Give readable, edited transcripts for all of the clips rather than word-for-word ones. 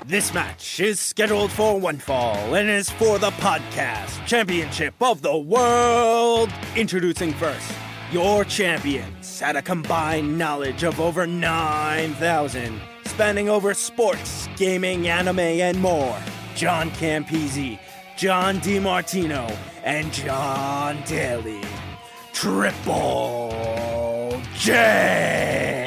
This match is scheduled for one fall and is for the podcast championship of the world. Introducing first, your champions had a combined knowledge of over 9,000, spanning over sports, gaming, anime, and more. John Campese, John DiMartino, and John Daly. Triple J!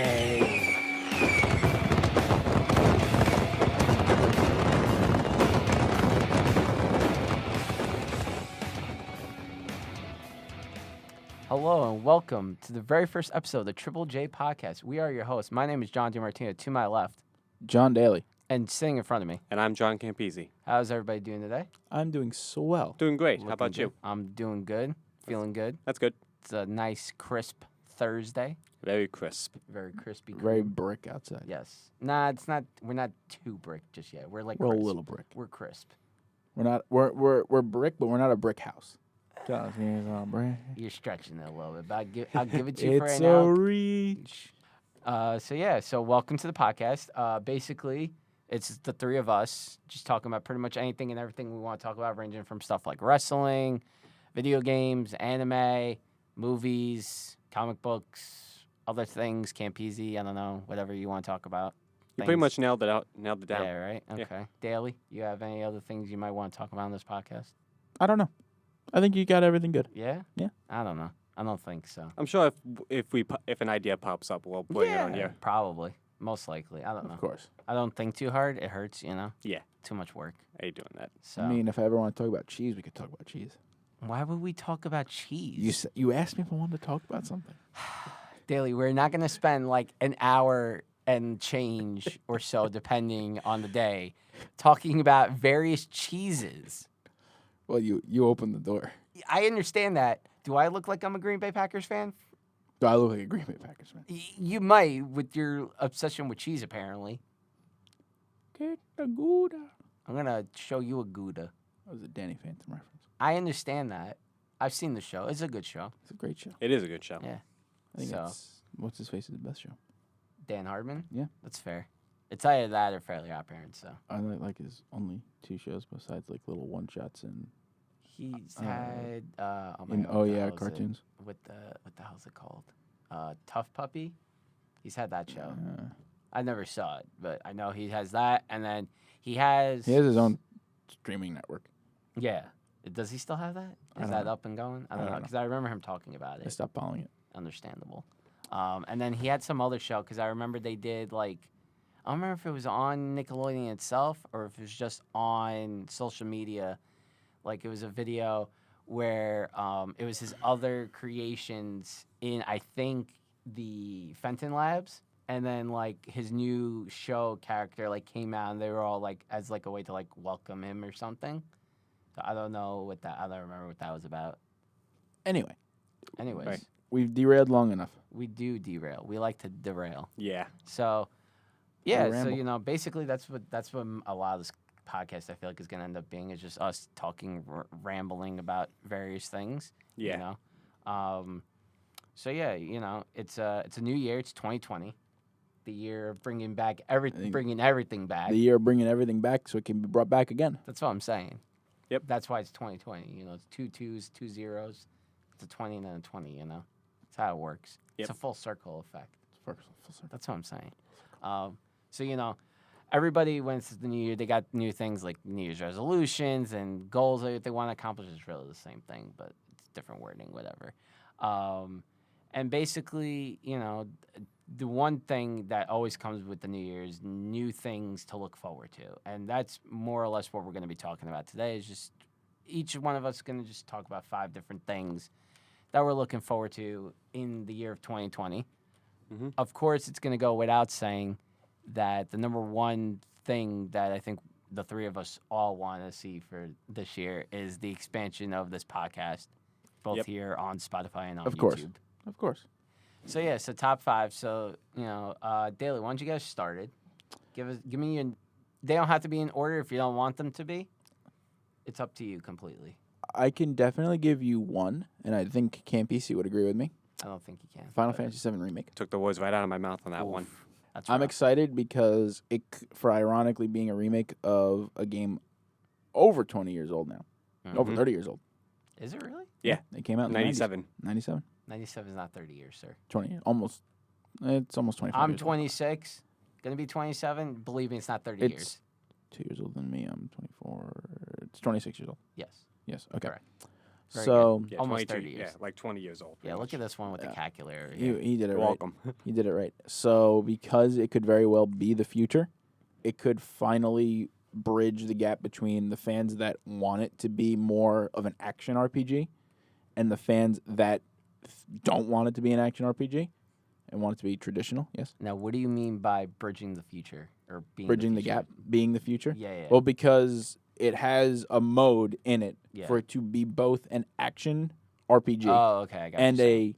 Hello and welcome to the very first episode of the Triple J podcast. We are your hosts. My name is John DiMartino. To my left, John Daly. and sitting in front of me. And I'm John Campese. How's everybody doing today? I'm doing so well. Doing great. How Looking about you? good. I'm doing good. Feeling good. That's good. It's a nice, crisp Thursday. Very crisp. Very crispy. Very cool. brick outside. Yes. Nah, it's not. We're not too brick just yet. We're like We're crisp. a little brick. We're crisp. We're not. We're brick, but we're not a brick house. John's here's our brick. You're stretching it a little bit, but I'll give it to you for It's right a now. reach. So welcome to the podcast. Basically, it's the three of us just talking about pretty much anything and everything we want to talk about, ranging from stuff like wrestling, video games, anime, movies, comic books, other things, Campese, I don't know, whatever you want to talk about. You pretty Things. much nailed it down. Yeah, right? Yeah. Okay. Daly, you have any other things you might want to talk about on this podcast? I don't know. I think you got everything good. Yeah? Yeah. I don't know. I don't think so. I'm sure if an idea pops up, we'll bring it on here. Probably. Most likely. I don't know. Of course. I don't think too hard. It hurts, you know? Yeah. Too much work. How you doing that? So I mean, if I ever want to talk about cheese, we could talk about cheese. why would we talk about cheese? You asked me if I wanted to talk about something. Daily, we're not going to spend like an hour and change or so, depending on the day, talking about various cheeses. Well, you opened the door. I understand that. Do I look like I'm a Green Bay Packers fan? Do I look like a Green Bay Packers fan? You might, with your obsession with cheese, apparently. Get the Gouda. I'm going to show you a Gouda. That was a Danny Phantom reference. I understand that. I've seen the show. It's a good show. It's a great show. It is a good show. Yeah. I think So- it's what's his face is the best show. Dan Hardman? Yeah. That's fair. It's either that or Fairly Odd Parents, so. I like his only two shows besides like little one shots and He's had, oh my in God, what the hell is it? cartoons. What the hell's it called? Tough Puppy. He's had that show. I never saw it, but I know he has that, and then he has His own streaming network. Yeah, does he still have that? I Is don't that know. up and going? I I don't know don't know. because I remember him talking about I it. stopped following it. Understandable. And then he had some other show because I remember they did like I don't remember if it was on Nickelodeon itself or if it was just on social media. Like it was a video where it was his other creations in I think the Fenton Labs, and then like his new show character like came out and they were all like as like a way to like welcome him or something. So I don't know what that I don't remember what that was about. Anyway, Anyways, Right. we've derailed long enough. we do derail. We like to derail. Yeah. So yeah, so ramble. you know, basically that's what a lot of this podcast I feel like is going to end up being is just us talking rambling about various things. Yeah. You know, so yeah, you know, it's a new year. It's 2020, the year of bringing back think bringing everything back. The year of bringing everything back so it can be brought back again. That's what I'm saying. Yep. That's why it's 2020. You know, it's 2 2s, 2 zeros. It's a 20 and then a 20. You know, that's how it works. Yep. It's a full circle effect. Full circle. That's what I'm saying. So, you know, everybody, when it's the new year, they got new things like New Year's resolutions and goals that they want to accomplish. It's really the same thing, but it's different wording, whatever. And basically, you know, the one thing that always comes with the new year is new things to look forward to. And that's more or less what we're going to be talking about today is just each one of us is going to just talk about 5 different things that we're looking forward to in the year of 2020. Mhm. Of course, it's going to go without saying that the number one thing that I think the three of us all want to see for this year is the expansion of this podcast, both Yep. here on Spotify and on Of YouTube. course. Of course. So yeah, so top 5. So you know, Daly, why don't you get us started? Give me your. They don't have to be in order if you don't want them to be. It's up to you completely. I can definitely give you one, and I think Campese would agree with me. I don't think you can. Final but- Fantasy VII Remake. Took the words right out of my mouth on that Oof. one. That's I'm rough. excited because for ironically being a remake of a game over 20 years old now, over Mhm. 30 years old. Is it really? Yeah. It came out in 97. the 90s. 97, 97 is not 30 years, sir. 20, almost. It's almost 25. I'm years old. 26, gonna be 27. Believe me, it's not 30 It's years. 2 years older than me. I'm 24. It's 26 years old. Yes. Yes. Okay. Correct. Very So Yeah, Almost 22 30 years. Yeah, like 20 years old. Yeah, pretty look at much. this one with the Yeah. calculator. he, Here. he did it You're right. welcome. He did it right. So because it could very well be the future, it could finally bridge the gap between the fans that want it to be more of an action RPG and the fans that don't want it to be an action RPG and want it to be traditional. Yes. Now, what do you mean by bridging the future or being Bridging the future? gap, being the future. Yeah, yeah. Well, because it has a mode in it Yeah. for it to be both an action RPG Oh, okay. I got and you saying.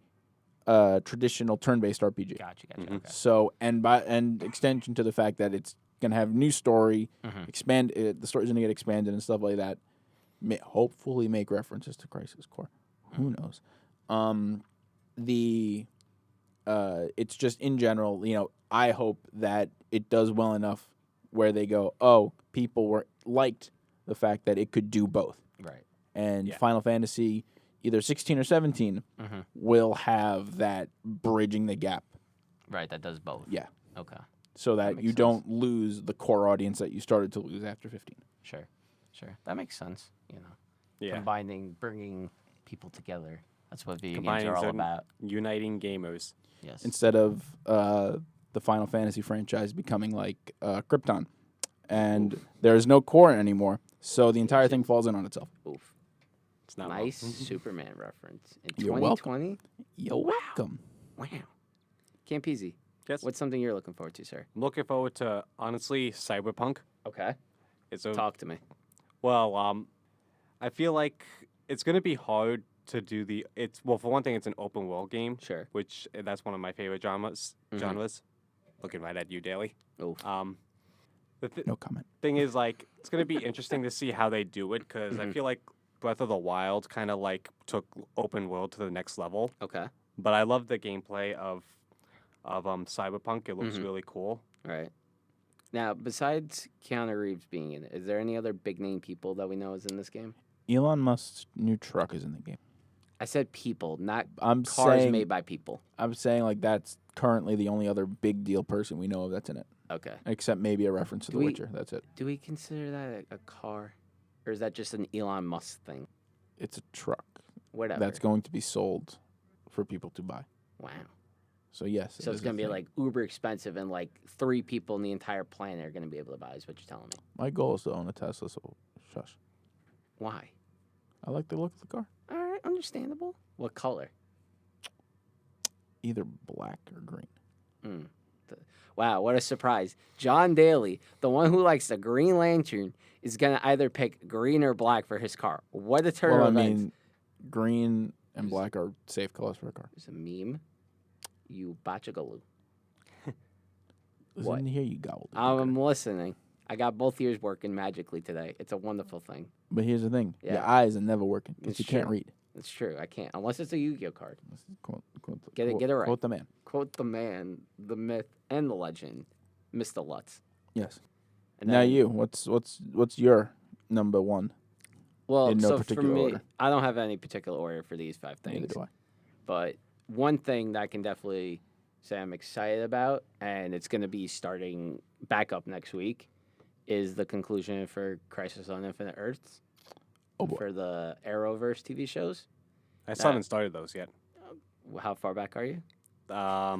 a traditional turn-based RPG. Gotcha. Mhm. Okay. So and extension to the fact that it's gonna have new story, Mhm. the story's gonna get expanded and stuff like that. Hopefully, make references to Crisis Core. Who knows? It's just in general. I hope that it does well enough where they go, oh, people liked the fact that it could do both, Right. and Yeah. Final Fantasy either 16 or 17 Mhm. will have that bridging the gap. Right. That does both. Yeah. Okay. So that makes you sense. don't lose the core audience that you started to lose after 15. Sure. That makes sense. Yeah. Combining, bringing people together. That's what video games Combining are all certain- about. Uniting gamers. Yes. Instead of the Final Fantasy franchise becoming like Krypton. And there's no core anymore. So the entire thing falls in on itself. Oof. It's not Nice well. Superman reference. In You're welcome. 2020? You're welcome. Wow. Campese, Yes. what's something you're looking forward to, sir? I'm looking forward to, honestly, Cyberpunk. Okay. It's a Talk to me. Well, I feel like it's gonna be hard to do for one thing, it's an open world game, Sure. which that's one of my favorite genres. Mhm. Genres. Looking right at you, Daly. Oof. The No comment. thing is, like, it's gonna be interesting to see how they do it because I feel like Breath of the Wild kind of like took open world to the next level. Okay. But I love the gameplay of Cyberpunk. It looks Mhm. really cool. All right. Now, besides Keanu Reeves being in it, is there any other big name people that we know is in this game? Elon Musk's new truck is in the game. I said people, not I'm cars saying made by people. I'm saying like that's currently the only other big deal person we know of that's in it. Okay. Except maybe a reference to Do The we- Witcher. That's it. Do we consider that a car? Or is that just an Elon Musk thing? It's a truck Whatever. that's going to be sold for people to buy. Wow. So yes. it So it's is a going to be thing. like uber expensive and like 3 people in the entire planet are going to be able to buy is what you're telling me. My goal is to own a Tesla, so shush. Why? I like the look of the car. All right, understandable. What color? Either black or green. Wow, what a surprise. John Daly, the one who likes the Green Lantern, is going to either pick green or black for his car. What a turn Well, I of events. mean, green and black are safe colors for a car. There's a meme. You bachagaloo. Listen What? here, you gobbled. I'm listening. I got both ears working magically today. It's a wonderful thing. But here's the thing: your Yeah. eyes are never working because It's you can't true. read. It's true. I can't unless it's a Yu-Gi-Oh card. Get it right. Quote the man. Quote the man, the myth, and the legend, Mr. Lutz. Yes. And Now then- you. What's your number one? Well, in no so for particular me, order. I don't have any particular order for these 5 Neither things. do I. But one thing that I can definitely say I'm excited about, and it's going to be starting back up next week, is the conclusion for Crisis on Infinite Earths Oh boy. for the Arrowverse TV shows. I still haven't started those yet. How far back are you? I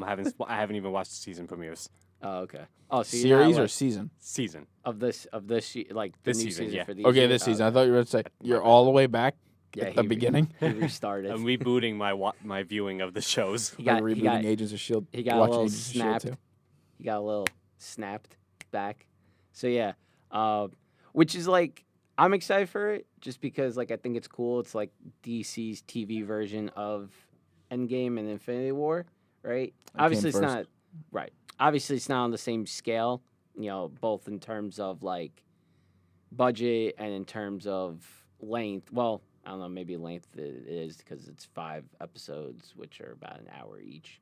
haven't even watched the season premieres. Oh, okay. Oh, so you're not, Series or like, season? Season. of this like the This new season, season yeah. for these Okay, years? this Oh, season. I okay. thought you were going to say you're all the way back Yeah, at the he- beginning. He restarted. I'm rebooting my viewing of the shows. he got Like he rebooting got Agents of Shield. he got a watching little Agents of S.H.I.E.L.D. snapped. too. He got a little snapped back. So yeah, which is like I'm excited for it just because like I think it's cool. It's like DC's TV version of Endgame and Infinity War, right? That Obviously, came it's first. not right. Obviously, it's not on the same scale. Both in terms of like budget and in terms of length. Well, I don't know. Maybe length it is because it's 5 episodes, which are about an hour each.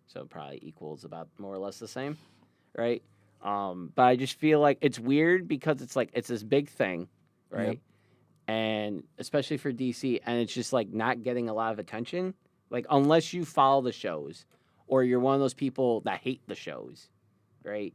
So it probably equals about more or less the same. right? But I just feel like it's weird because it's like it's this big thing, right? And especially for DC, and it's just like not getting a lot of attention. Like unless you follow the shows, or you're one of those people that hate the shows, right?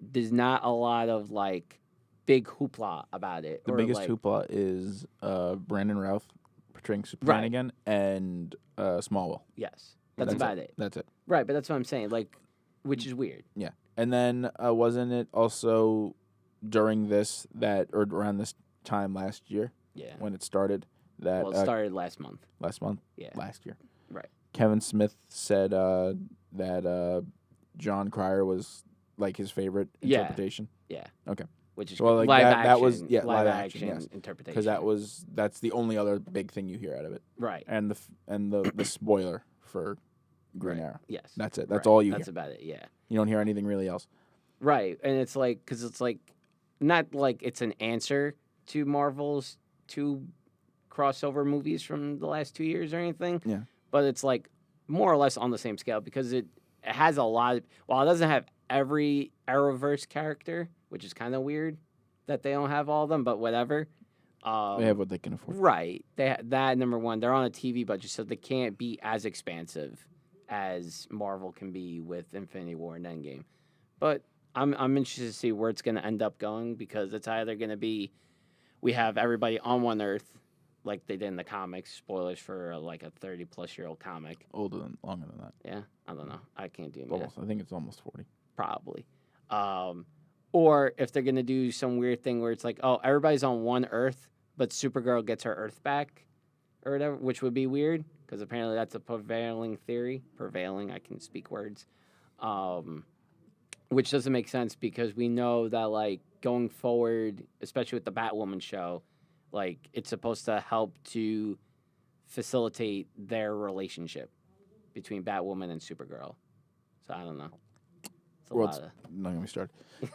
There's not a lot of like big hoopla about it. The or, biggest like, hoopla is Brandon Routh portraying Superman Right. again, and Smallville. Yes, that's about it. That's it. Right, but that's what I'm saying. Like, which is weird. Yeah. And then wasn't it also during this that or around this time last year Yeah. when it started that Well, it started last month. last month, Yeah. last year, Right. Kevin Smith said that John Cryer was like his favorite Yeah. interpretation Yeah. Okay. Which is Well, like live that- action. that was- yeah, live live action action, yes. interpretation. because that's the only other big thing you hear out of it, right. and the spoiler for Green Right. Arrow. Yes. That's it. That's Right. all you That's hear. about it. Yeah. You don't hear anything really else. Right, and it's like because it's like not like it's an answer to Marvel's two crossover movies from the last 2 years or anything. Yeah. But it's like more or less on the same scale because it has a lot. While it doesn't have every Arrowverse character, which is kind of weird that they don't have all of them, but whatever. They have what they can afford. Right. That number one. They're on a TV budget, so they can't be as expansive as Marvel can be with Infinity War and Endgame. But I'm interested to see where it's going to end up going because it's either going to be we have everybody on one Earth, like they did in the comics. Spoilers for like a 30-plus-year-old comic. Longer than that. Yeah, I don't know. I can't do math. Almost. I think it's almost 40. Probably. Or if they're going to do some weird thing where it's like, oh, everybody's on one Earth, but Supergirl gets her Earth back or whatever, which would be weird because apparently that's a prevailing theory. Prevailing, I can speak words. Which doesn't make sense because we know that, like, going forward, especially with the Batwoman show, like, it's supposed to help to facilitate their relationship between Batwoman and Supergirl. So I don't know. It's a Well, lot it's not gonna be started.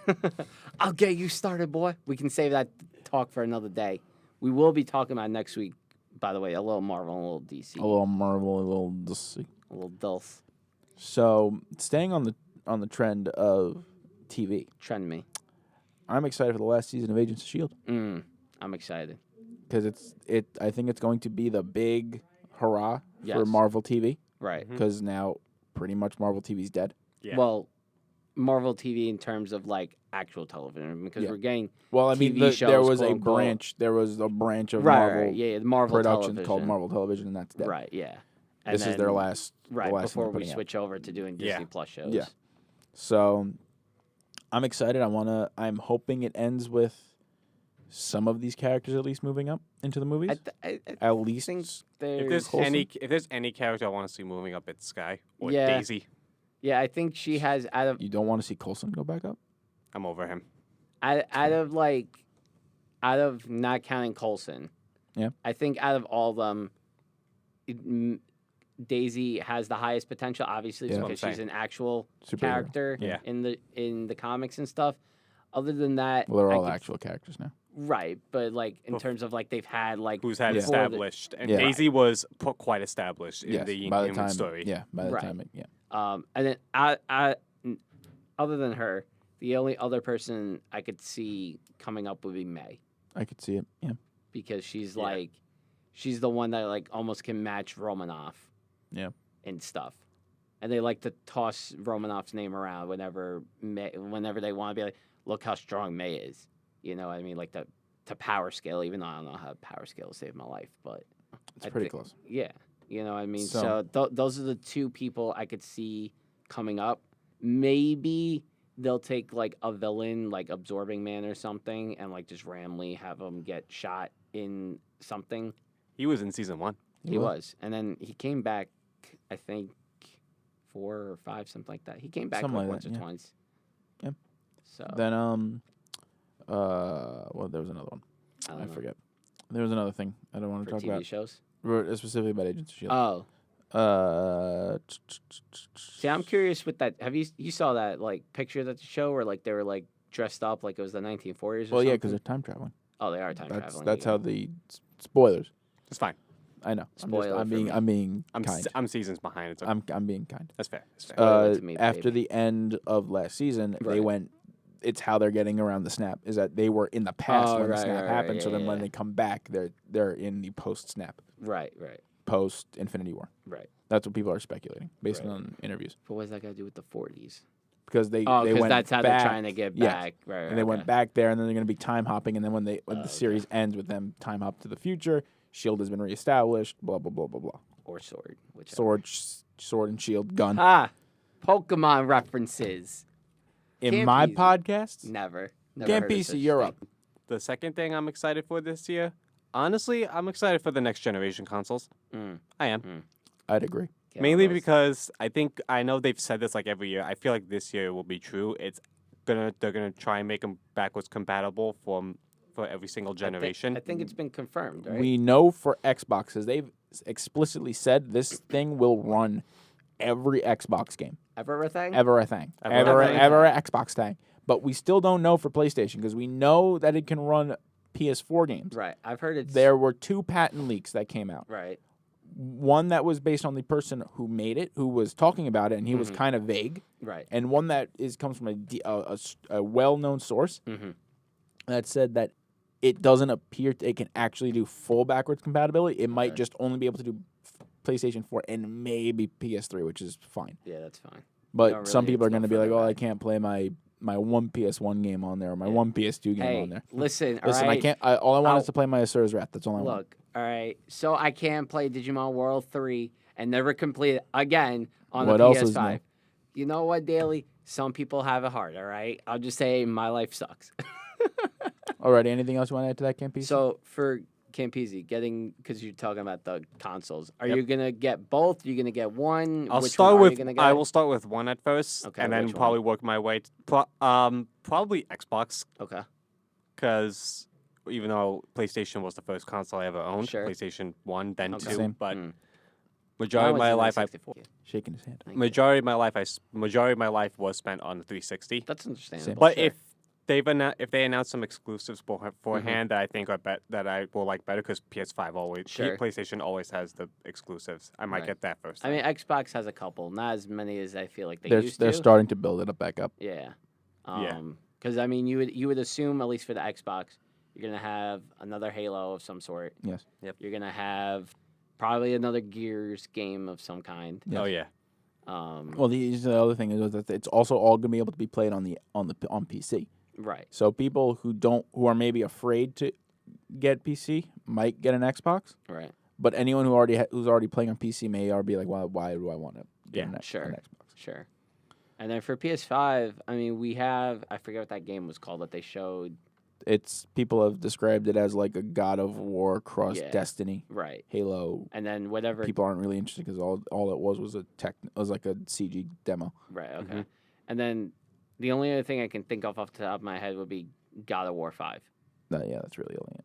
of... I'll get you started, boy. We can save that talk for another day. We will be talking about next week, by the way, a little Marvel and a little DC. A little Marvel, a little DC. A little Dulce. So staying on the trend of TV, Trend me. I'm excited for the last season of Agents of Shield I'm excited. because I think it's going to be the big hurrah for Yes. Marvel TV Right. because now pretty much Marvel TV's dead. Yeah. Well, Marvel TV in terms of, like, actual television because Yeah. we're getting... Well, I mean, TV there shows, was a quote, unquote. branch. There was a branch of Right, Marvel right. Yeah, the Marvel Productions television. called Marvel Television, and that's dead. Right, yeah. And This is their then- last. Right, the last thing before they're we putting out. switch over to doing Disney Yeah. Plus shows. Yeah. So I'm excited. I'm hoping it ends with some of these characters at least moving up into the movies. I At least think if there's... there's any character I want to see moving up, it's Sky or Yeah. Daisy. Yeah, I think she has you don't want to see Coulson go back up. I'm over him. out of not counting Coulson. Yeah. I think out of all of them, Daisy has the highest potential, obviously, Yeah. because That's what I'm she's an actual Superhero. character Yeah. in the comics and stuff. Other than that, Well, they're I all could- actual characters now. right, but like in Oof. terms of like they've had like Who's had Yeah. before the- established, and Yeah. Daisy was quite established in Yes, the by the Inhuman time. story. Yeah, by the Right. time. Yeah. And then other than her, the only other person I could see coming up would be May. I could see it. Yeah. Because she's Yeah. like she's the one that like almost can match Romanoff. Yeah. And stuff. And they like to toss Romanoff's name around whenever they want to be like, look how strong May is. You know what I mean? Like the power scale, even though I don't know how power scale saved my life, but It's I pretty think- close. yeah. You know what I mean? So- So those are the two people I could see coming up. Maybe they'll take like a villain like Absorbing Man or something and like just randomly have him get shot in something. He was in season 1. He was. And then he came back, I think, 4 or 5, something like that. He came back Something like like once that, or yeah. twice. Yep. So Then well, there was another one. I I don't know. forget. There was another thing I don't want to For talk TV about. shows. Specifically about Agents of Shield. Oh. See, I'm See, curious with that. Have you saw that like picture that the show where like they were like dressed up like it was the 1940s or Well, yeah, something? because they're time traveling. Oh, they are time That's traveling. that's yeah. how the spoilers. It's fine. I know. Spoiler I'm for being me. I'm being I'm kind. I'm seasons behind. It's okay. I'm being kind. That's fair. That's fair. Spoiler to me, After baby. the end of last season, they Right. went. It's how they're getting around the snap. Is that they were in the past Oh, when the right, snap right, happened. right, So then yeah, when yeah. they come back, they're in the post snap, Right. post Infinity War. That's what people are speculating based Right. on interviews But what's that got to do with the 40s? because they Oh, they because went that's how back, they're trying to get yes. back. Right. and they went back there, and then they're going to be time hopping, and then when the okay. series ends with them time hop to the future, Shield has been reestablished. Blah blah blah blah blah. Or sword. Whichever. Sword and shield gun. Ah, Pokemon references. In Camp my Easy. podcast, Never. Camp heard of PC, such you're thing. up. The second thing I'm excited for this year, honestly, I'm excited for the next generation consoles. I am. I'd agree. Get Mainly all those. because I know they've said this like every year. I feel like this year will be true. They're gonna try and make them backwards compatible for every single generation. I think it's been confirmed, right? We know for Xboxes, they've explicitly said this thing will run every Xbox game. Everything? Ever a thing. Ever a thing. Ever a Xbox thing. But we still don't know for PlayStation because we know that it can run PS4 games. Right. I've heard it's. There were 2 patent leaks that came out. Right. One that was based on the person who made it, who was talking about it, and he was Mhm. kind of vague. Right. And one that comes from a well-known source Mm-hmm. that said that it doesn't appear it can actually do full backwards compatibility. It might Okay. just only be able to do PlayStation 4 and maybe PS3, which is fine. Yeah, that's fine. But don't some really people are need to going to go be like, further "Oh, I back." can't play my one PS1 game on there or my Yeah. one PS2 game Hey, on there." listen, Listen, all right. I can't. All I want I'll- is to play my Asura's Wrath. That's all I want. Look, all right. So I can play Digimon World 3 and never complete it again on What the else is PS5. You know what, Daily? Some people have it hard, all right? I'll just say my life sucks. Alrighty, anything else you want to add to that, Campy? So for Campese, because you're talking about the consoles, are Yep. you gonna get both? You're gonna get one? I'll Which start one are you with gonna get? I will start with one at first, Okay, and then which one? probably work my way. Probably Xbox, Okay. because even though PlayStation was the first console I ever owned, Sure. PlayStation 1, then Okay. 2, Same. but Mm. majority of my life, Shaking his hand. majority of my life was spent on the 360. That's understandable. But sure. if they announce some exclusives beforehand that I think are that I will like better, because PS5 always, Sure. PlayStation always has the exclusives. I might Right. get that first. I mean, Xbox has a couple, not as many as I feel like they They're used they're to. starting to build it up back up. Yeah. Yeah. Because I mean, you would assume, at least for the Xbox, you're gonna have another Halo of some sort. Yes. Yep. You're gonna have probably another Gears game of some kind. Yes. Oh yeah. Well, the other thing is that it's also all going to be able to be played on PC. Right. So people who are maybe afraid to get PC might get an Xbox, Right. but anyone who's already playing on PC may already be like, well, why do I want to get Yeah, sure. an Xbox? Sure. And then for PS5, I mean, we have, I forget what that game was called that they showed. It's people have described it as like a God of War cross Yeah. Destiny, Right. Halo. And then whatever. People aren't really interested because all it was like a CG demo. Right. Okay. Mhm. And then the only other thing I can think of off the top of my head would be God of War 5. That's really only it.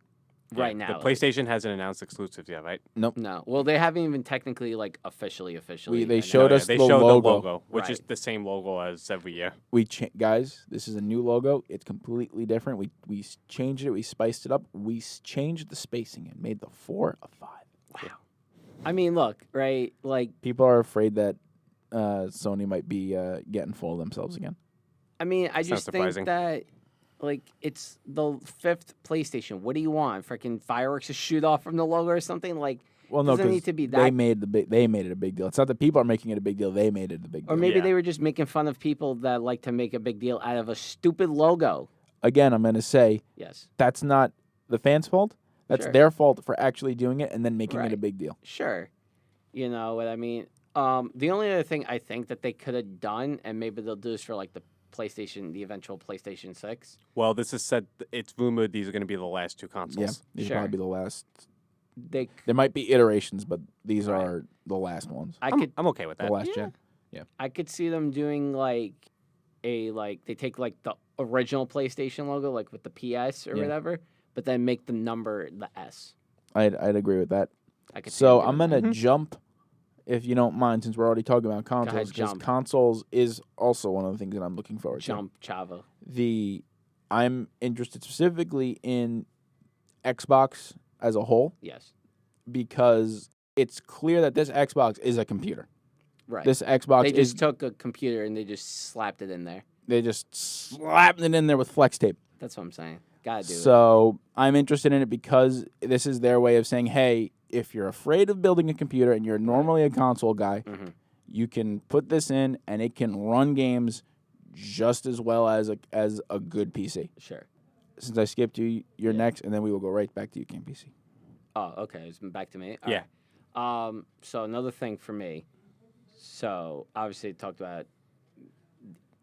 Right now. The PlayStation hasn't announced exclusives yet, right? No. Well, they haven't even technically officially. They announced showed No, us they the showed logo. the logo, which is Right. the same logo as every year. Guys, this is a new logo. It's completely different. We changed it. We spiced it up. We changed the spacing and made the 4 a 5. Wow. I mean, look, right? Like, People are afraid that Sony might be getting full of themselves again. I mean, I It's not just think surprising. that, like, it's the 5th PlayStation. What do you want? Freaking fireworks to shoot off from the logo or something? Like, Well, no, Doesn't need 'cause to be they that- made it a big deal. It's not that people are making it a big deal. They made it a big deal. or maybe Yeah. they were just making fun of people that like to make a big deal out of a stupid logo. Again, I'm going to say Yes. that's not the fans' fault. That's Sure. their fault for actually doing it and then making it a Right. big deal. Sure. You know what I mean? The only other thing I think that they could have done, and maybe they'll do this for like the eventual PlayStation 6. Well, this is said. It's rumored these are going to be the last 2 Yeah, consoles. these Sure. will probably be the last. They, There might be iterations, but these Right. are the last ones. I I'm, could, I'm okay with The that. last Yeah. gen. I could see them doing like they take like the original PlayStation logo, like with the PS or Yeah. whatever, but then make the number the S. I'd agree with that. I could. see So them I'm doing gonna that. jump, if you don't mind, since we're already talking about consoles. Because jump. consoles is also one of the things that I'm looking forward to. Jump Chavo. I'm interested specifically in Xbox as a whole, Yes. because it's clear that this Xbox is a computer. Right. This Xbox They is just took a computer and they just slapped it in there. they just slapped it in there with flex tape. That's what I'm saying. Gotta do it. So I'm interested in it because this is their way of saying, hey, if you're afraid of building a computer and you're normally a console guy, Mhm. you can put this in and it can run games just as well as a good PC. Sure. Since I skipped you, you're Yeah. next, and then we will go right back to you, King PC. Oh, okay. It's back to me. All Yeah. right. So another thing for me. So obviously talked about.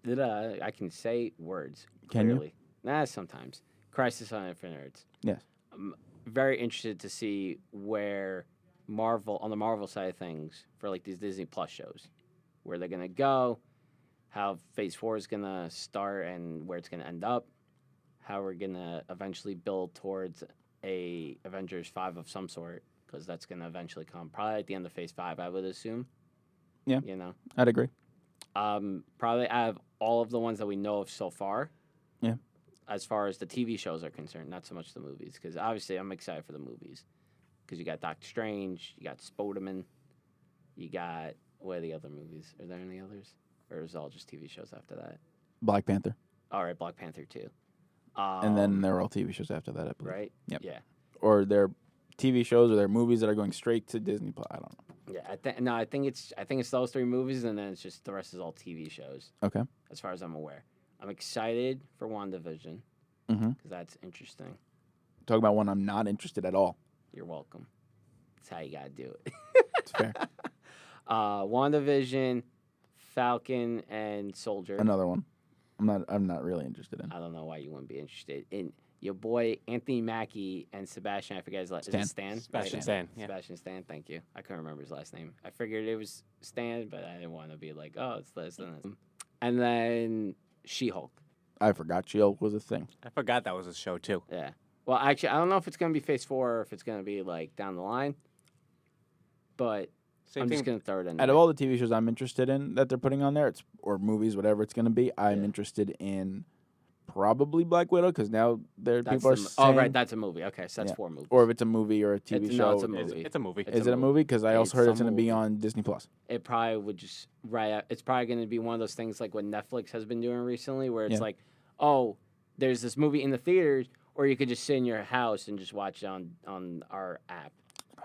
I can say words Can you? clearly. Nah, sometimes. Crisis on Infinite Earths. Yes. I'm very interested to see where Marvel, on the Marvel side of things, for like these Disney Plus shows, where they're gonna go, how Phase 4 is gonna start, and where it's gonna end up, how we're gonna eventually build towards a Avengers 5 of some sort, because that's gonna eventually come probably at the end of Phase 5, I would assume. Yeah. You know, I'd agree. probably out of all of the ones that we know of so far. Yeah. As far as the TV shows are concerned, not so much the movies, because obviously I'm excited for the movies, because you got Doctor Strange, you got Spider-Man, you got what are the other movies? Are there any others, or is it all just TV shows after that? Black Panther. All right, Black Panther 2. And then there are all TV shows after that, I believe. right, Yep. yeah, Or they're TV shows or they're movies that are going straight to Disney Plus. I don't know. yeah. I think it's those three movies, and then it's just the rest is all TV shows, Okay. as far as I'm aware. I'm excited for WandaVision, Mm-hmm. because that's interesting. Talk about one I'm not interested at all. You're welcome. That's how you gotta do it. It's fair. WandaVision, Falcon, and Soldier. Another one. I'm not really interested in. I don't know why you wouldn't be interested in your boy Anthony Mackie and Sebastian. I forget his last. Is Stan. it Stan? Sebastian Right. Stan, yeah. Sebastian Stan. Thank you. I couldn't remember his last name. I figured it was Stan, but I didn't want to be like, oh, it's this and this. And then She-Hulk. I forgot She-Hulk was a thing. I forgot that was a show too. Yeah. Well, actually, I don't know if it's gonna be Phase 4 or if it's gonna be like down the line. But Same I'm thing. just gonna throw it in. Out there. of all the TV shows I'm interested in that they're putting on there, or movies, whatever it's going to be, I'm Yeah. interested in probably Black Widow because now That's people are the mo- saying, oh, right, that's a movie. Okay, so that's Yeah. 4 movies. or if it's a movie or a TV It's- show. no, it's a It's, movie. it's a movie. It's Is it a movie? Because I also It's heard a it's going to be movie. on Disney Plus. It probably would just it's probably going to be one of those things like what Netflix has been doing recently, where it's Yeah. like, oh, there's this movie in the theaters, or you could just sit in your house and just watch it on our app.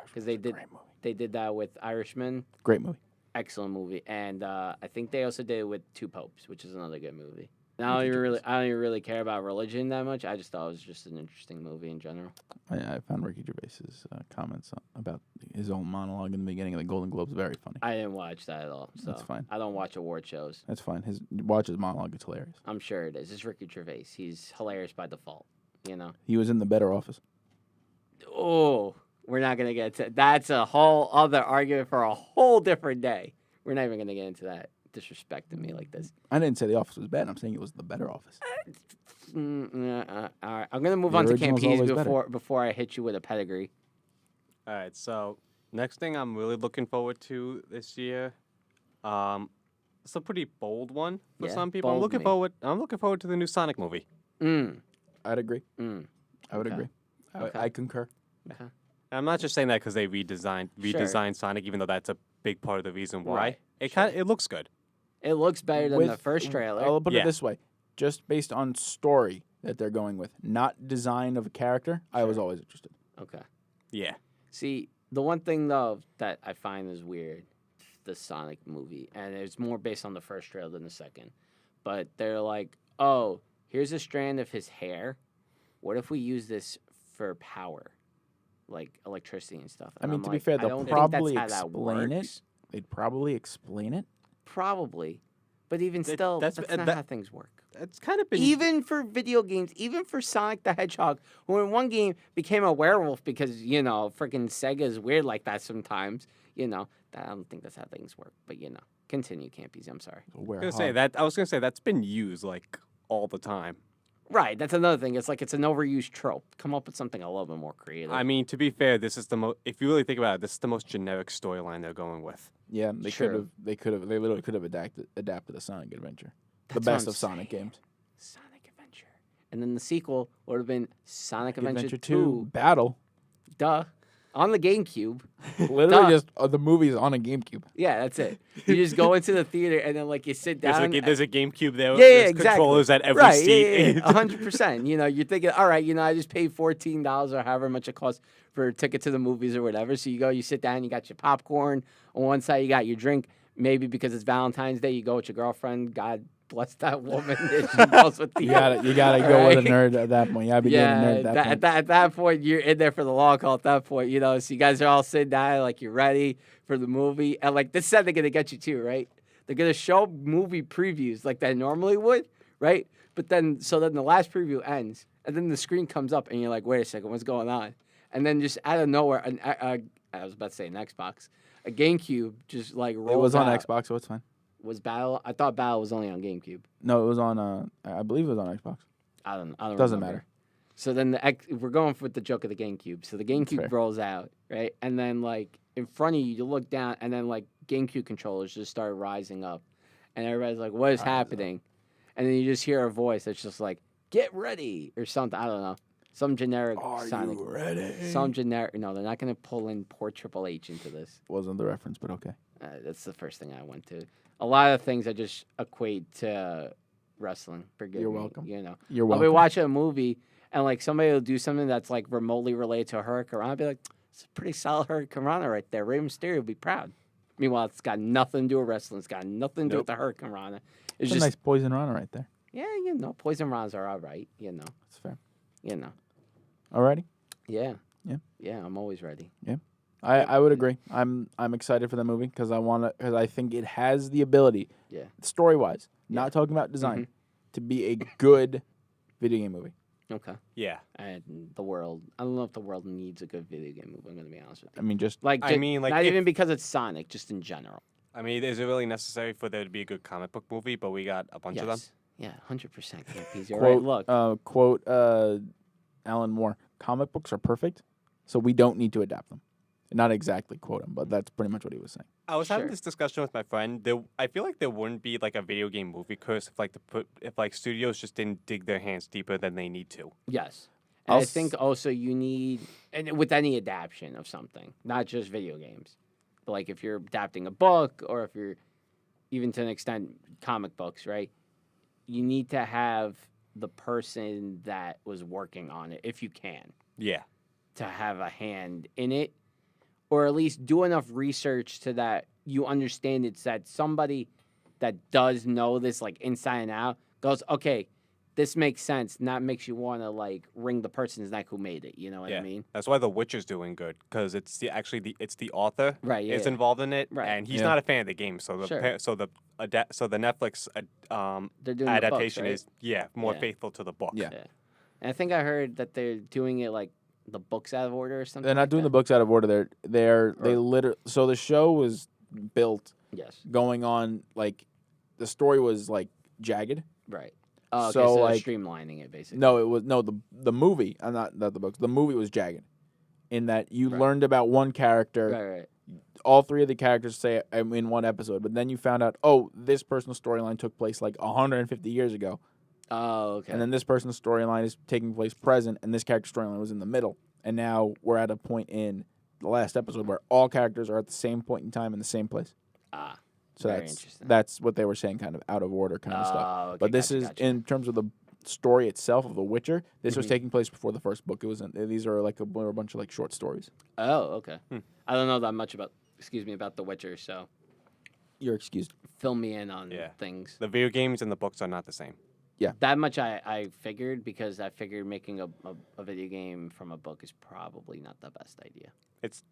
Because they did Great movie. they did that with Irishman, Great movie. excellent movie, and I think they also did it with Two Popes, which is another good movie. And I Ricky don't even really care about religion that much. I just thought it was just an interesting movie in general. I found Ricky Gervais's comments about his own monologue in the beginning of the Golden Globes very funny. I didn't watch that at all, so That's fine. I don't watch award shows. That's fine. Watch his monologue. It's hilarious. I'm sure it is. It's Ricky Gervais. He's hilarious by default. You know. He was in the Better Office. Oh, we're not gonna get to. That's a whole other argument for a whole different day. We're not even gonna get into that. Disrespecting me like this. I didn't say The Office was bad. I'm saying it was the Better Office. All right, I'm gonna move The on to original's Camp always better. before I hit you with a pedigree. All right, so next thing I'm really looking forward to this year, it's a pretty bold one for Yeah, some people. I'm bold looking me. forward. I'm looking forward to the new Sonic movie. I'd agree. I would Okay. agree. Okay. I concur. Okay. I'm not just saying that because they redesigned Sure. Sonic, even though that's a big part of the reason why. Right, It looks good. It looks better than the first trailer. I'll put Yeah. it this way: just based on story that they're going with, not design of a character. I was Sure. always interested. Okay. Yeah. See, the one thing though that I find is weird, the Sonic movie, and it's more based on the first trailer than the second. But they're like, oh, here's a strand of his hair. What if we use this for power, like electricity and stuff? I And mean, I'm to be like, fair, I they'll don't think probably that's how that explain it. works. They'd probably explain it. Probably, but even still, that's not that- how things work. It's kind of been Even for video games, even for Sonic the Hedgehog, who in one game became a werewolf because, you know, freaking Sega's weird like that sometimes, you know, I don't think that's how things work. But, you know, continue, Campies. I'm sorry. So where I was gonna say that's been used like all the time. Right, that's another thing. It's like it's an overused trope. Come up with something a little bit more creative. I mean, to be fair, this is the most. If you really think about it, this is the most generic storyline they're going with. Yeah, they True. could have. They literally could have adapted a Sonic Adventure, That's the what best I'm of Sonic saying. games. Sonic Adventure. And then the sequel would have been Sonic Adventure 2 Battle. Duh. on the GameCube. Literally, Duh. just the movies on a GameCube. Yeah, that's it. You just go into the theater and then like you sit down. There's a GameCube there. Yeah, There's exactly. controllers at every right, seat. Yeah, 100%. You know, you're thinking, all right, you know, I just paid $14 or however much it costs for a ticket to the movies or whatever. So you go, you sit down, you got your popcorn on one side, you got your drink. Maybe because it's Valentine's Day, you go with your girlfriend. God bless that woman. If she goes with You gotta go with a nerd at that point. You gotta be doing a nerd at that point. at that point, you're in there for the long haul. At that point, you know, so you guys are all sitting down, like you're ready for the movie, and like this said they're gonna get you too, right? They're gonna show movie previews like they normally would, right? But then, so then the last preview ends, and then the screen comes up, and you're like, wait a second, what's going on? And then just out of nowhere, I was about to say an Xbox, a GameCube just like rolls It was on out. Xbox, so it's fine. Was Battle? I thought Battle was only on GameCube. No, it was on. I believe it was on Xbox. I don't Doesn't remember. matter. So then we're going with the joke of the GameCube. So the fair. GameCube rolls out, right? And then like in front of you, you look down, and then like GameCube controllers just start rising up, and everybody's like, "What is happening?" And then you just hear a voice that's just like, "Get ready" or something. I don't know, some generic Sonic. ready? Some generic. No, they're not gonna pull in poor Triple H into this. Wasn't the reference, but okay. That's the first thing I went to. A lot of things I just equate to wrestling. Forgive You're me, welcome. You know. You're I'll welcome. be watching a movie and like somebody will do something that's like remotely related to a Hurricane. I'll be like, it's a pretty solid Hurricane right there. Rey Mysterio will be proud. Meanwhile, it's got nothing to do with wrestling. It's got nothing to do with the Hurricane Rana. It's It's a just nice poison rana right there. yeah, you know, Poison Ranas are all right. You know, That's fair. you know, Alrighty. yeah, Yeah. yeah. I'm always ready. I would agree. I'm excited for the movie because I think it has the ability, Yeah. story wise, not talking about design, to be a good video game movie. Okay. Yeah. And the world. I don't know if the world needs a good video game movie. I'm gonna be honest with you. I mean, just Like, I mean, like, not if- even because it's Sonic, just in general. I mean, is it really necessary for there to be a good comic book movie? But we got a bunch of them. Yes. Yeah, 100%. KPs. You're right. Look, quote Alan Moore. Comic books are perfect, so we don't need to adapt them. Not exactly quote him, but that's pretty much what he was saying. I was having Sure. this discussion with my friend. I feel like there wouldn't be like a video game movie curse if like studios just didn't dig their hands deeper than they need to. yes. And I'll I think also you need, and with any adaptation of something, not just video games, but like if you're adapting a book or if you're, even to an extent, comic books, right? You need to have the person that was working on it, if you can, Yeah. to have a hand in it, or at least do enough research to that you understand it's that somebody that does know this like inside and out goes, okay, this makes sense. And that makes you want to like wring the person's neck who made it. You know what Yeah. I mean? That's why The Witcher's doing good because it's the author Right, yeah, is yeah. involved in it, Right. and he's Yeah. not a fan of the game. So the Sure. so the Netflix They're doing adaptation the books, right? is more Yeah. faithful to the book. Yeah. Yeah. And I think I heard that they're doing it like the books out of order or something. They're not like doing the that. books out of order. They literally. So the show was built Yes. going on like the story was like jagged. Right. Oh, okay. So, So, they're like- streamlining it basically. No, it was the movie. Not the books. The movie was jagged, in that you Right. learned about one character. Right. Right. All three of the characters say in one episode, but then you found out, oh, this person's storyline took place like 150 years ago, Oh, okay. and then this person's storyline is taking place present, and this character's storyline was in the middle, and now we're at a point in the last episode where all characters are at the same point in time in the same place. Ah. So Very that's interesting. that's what they were saying, kind of out of order kind of stuff. Oh, okay, But this gotcha, is gotcha. in terms of the story itself of The Witcher. This was Mhm. taking place before the first book. It was these are like a bunch of like short stories. Oh, okay. I don't know that much about The Witcher, so You're excused. fill me in on Yeah. things. The video games and the books are not the same. That much I figured, because I figured making a video game from a book is probably not the best idea.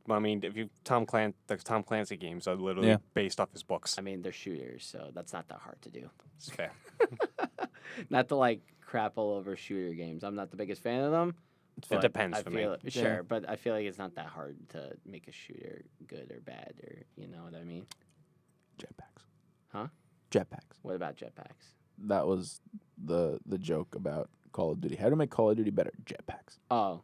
I mean, the Tom Clancy games are literally Yeah. based off his books. I mean, they're shooters, so that's not that hard to do. It's fair. Not to like crap all over shooter games. I'm not the biggest fan of them. It but depends I for me. feel Yeah. Sure, but I feel like it's not that hard to make a shooter good or bad, or you know what I mean? Jetpacks. Huh? Jetpacks. What about jetpacks? That was the joke about Call of Duty. How to make Call of Duty better? Jetpacks. Oh,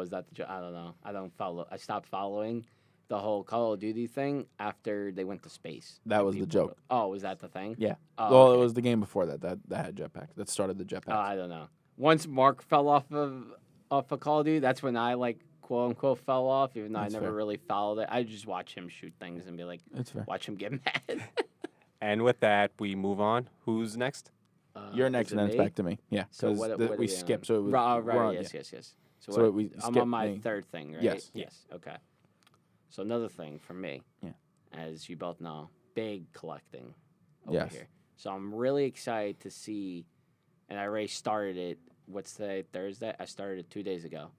is that the I don't know. I don't follow. I stopped following the whole Call of Duty thing after they went to space. That Like, was the people- joke. Oh, was that the thing? Yeah. Oh, Well, okay. it was the game before that had jetpacks. That started the jetpacks. Oh, I don't know. Once Mark fell off of Call of Duty, that's when I like quote unquote fell off, even though That's I never fair. really followed it. I just watch him shoot things and be like, That's fair. watch him get mad. And with that, we move on. Who's next? You're Is next, it and then it's me? back to me. Yeah, So because what are we we skipped. on? So it was right, we're on- yes, yeah. yes. So, So what- we I'm skipped on my me. third thing, right? Yes. Yes. Okay. So another thing for me, Yeah. as you both know, big collecting over Yes. here. So I'm really excited to see, and I already started it. What's today? Thursday. I started it 2 days ago.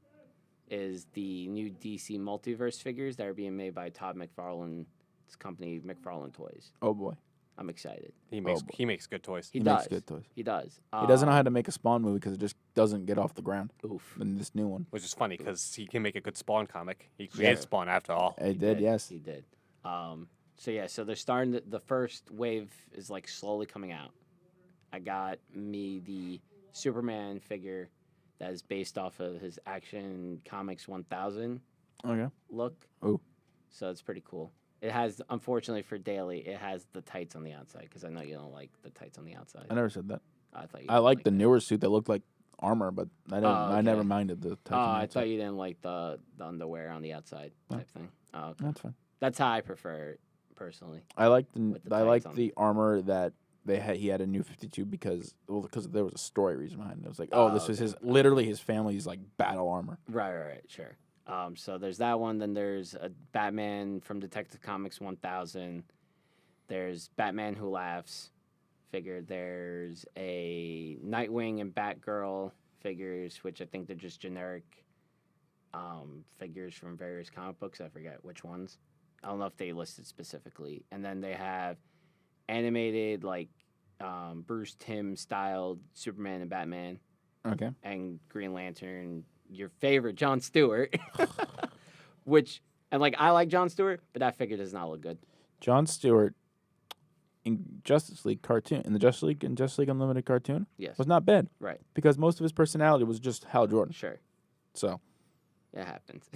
Is the new DC Multiverse figures that are being made by Todd McFarlane's company, McFarlane Toys. Oh boy, I'm excited. He makes boy. he makes good toys. He, he does. makes good toys. He does. He doesn't know how to make a Spawn movie because it just doesn't get off the ground. Oof. In this new one, Which is funny because he can make a good Spawn comic. He created Sure. Spawn after all. it did. Yes. He did. So yeah, so they're starting. The first wave is like slowly coming out. I got me the Superman figure that is based off of his Action Comics 1000 Okay. look. Ooh. So it's pretty cool. It has, unfortunately for daily, it has the tights on the outside because I know you don't like the tights on the outside. I never said that. I thought you. I didn't like the that. newer suit that looked like armor, but I didn't. I never okay. minded the. Oh, I thought you didn't like the underwear on the outside No. type thing. Oh, okay. That's fine. That's how I prefer it personally. I like With the I tights like on. the armor that they had. He had a new 52 because there was a story reason behind it. It was like, oh, Oh, this was okay. his literally his family's like battle armor. Right, sure. So there's that one. Then there's a Batman from Detective Comics 1000. There's Batman Who Laughs figure. There's a Nightwing and Batgirl figures, which I think they're just generic figures from various comic books. I forget which ones. I don't know if they listed specifically. And then they have animated, like Bruce Timm styled Superman and Batman Okay. and Green Lantern, your favorite John Stewart, which and like I like John Stewart, but that figure does not look good. John Stewart in Justice League cartoon in the Justice League Unlimited cartoon Yes, was not bad right, because most of his personality was just Hal Jordan. sure, So it happens.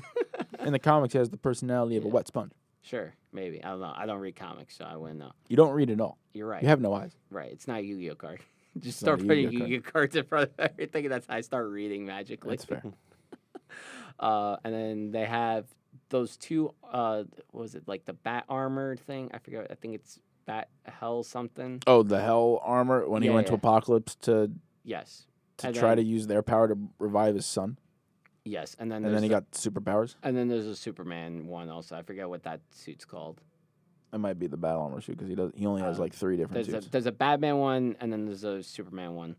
in the comics, he has the personality of a Yeah. wet sponge. Sure, maybe I don't know. I don't read comics, so I wouldn't know. You don't read it all. You're right. You have no eyes. Right, it's not a Yu-Gi-Oh card. Just It's not start a putting Yu-Gi-Oh card. Yu-Gi-Oh cards in front of everything, and that's how I start reading magically. That's fair. And then they have those two. What was it like the Bat armor thing? I forget. I think it's Bat Hell something. Oh, the Hell armor when he Yeah, went to yeah. Apocalypse to Yes. to And try then- to use their power to revive his son, Yes, and then and then he the- got superpowers. And then there's a Superman one also. I forget what that suit's called. It might be the battle armor suit because he only has like 3 different There's suits. there's a Batman one, and then there's a Superman one.